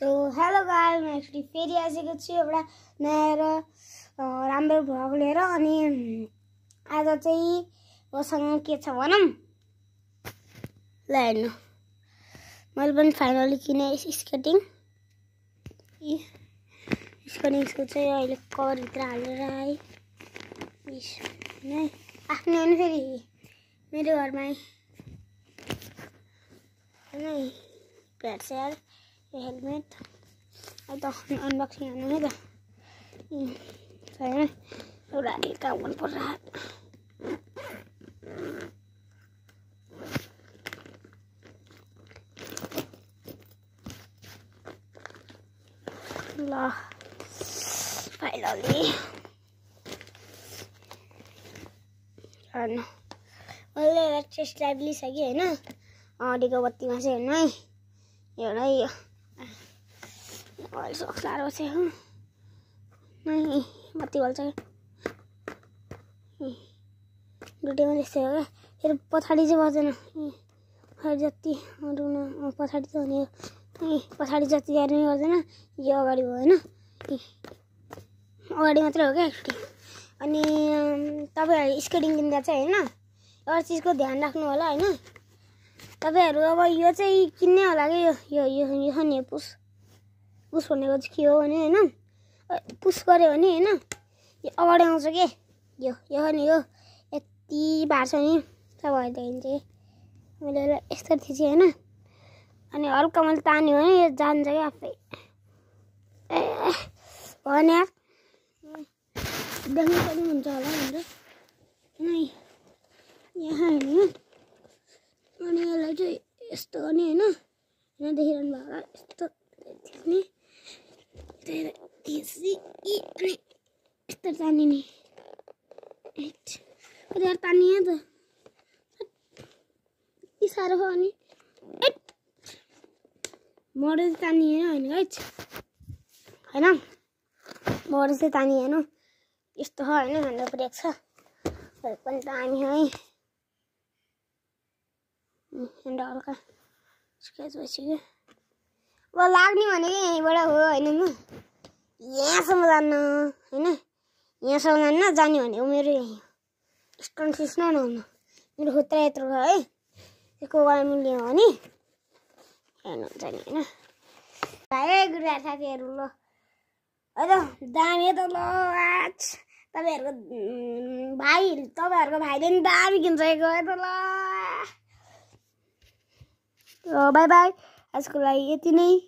So hello guys, म actually फेरि आइसकेको छु एउटा नयाँ र राम्रो भ्लग लिएर। अनि आज चाहिँ मसँग के छ भनौँ ल हेर्नु। मैले पनि फाइनली किने स्केटिङ स्केटिङको चाहिँ अहिले कभरभित्र हालेर आएँ। आफ्नै हो नि, फेरि मेरो घरमै होइन। प्याड स्याड हेलमेट अब अनबक्सिङ हाल्नु है त छैन, एउटा काम गर्नु पर्छ। ल फाइनली मैले टेस्ट ड्राइभ लिइसकेँ होइन। अगाडिको बत्तीमा चाहिँ हेर्नु है, एउटा यो अहिले सक्स लाएर बसेँ हो नै बत्ती बल्छ दुइटैमा त्यस्तै हो क्या। फेरि पछाडि चाहिँ बज्दैन, पछाडि जति पछाडि त हुने पछाडि जति हेर्ने गर्दैन, यो अगाडि भयो होइन। अगाडि मात्रै हो क्या एक्चुअली। अनि तपाईँहरू स्केटिङ किन्दा चाहिँ होइन एउटा चिजको ध्यान राख्नु होला होइन। तपाईँहरू अब यो चाहिँ किन्ने होला कि यो नि पुस भनेको चाहिँ के हो भने होइन, पुस गऱ्यो भने होइन यो अगाडि आउँछ के, यो नि यो यति बार छ नि तपाईँहरूदेखि चाहिँ मैले यस्तो थिचेँ होइन। अनि हल्का मैले तान्यो भने यो जान्छ क्या आफै। भने देख्नु सक्नुहुन्छ होला भनेर होइन, यहाँ हेर्नु। अनि यसलाई चाहिँ यस्तो गर्ने होइन, यहाँ देखिरहनु भएको होला यस्तो थिच्ने, अनि यस्तो तानिने कति तानियो त यति साह्रो हो। अनि मोडल चाहिँ तानिएन होइन गाइस, होइन मोडल चाहिँ तानिएन, यस्तो हो होइन। हाम्रो ब्रेक छ पनि दामी है, हल्का स्क्र्याच भइसक्यो। अब लाग्ने भनेको यहीँबाट हो होइन, म यहाँसम्म जान्न होइन, यहाँसम्म जान्न जाने भनेको मेरो यहीँ स्टोन सिस्न नहुनु मेरो खुत्रा यत्रो छ है। त्यसको वाइमी लियो भने हेर्नुहुन्छ नि होइन। भाइ गुरुआर साथीहरू ल है त दामी त ल तपाईँहरूको भाइले नि दामी किन्छ है त ल। बाई बाई, आजको लागि यति नै।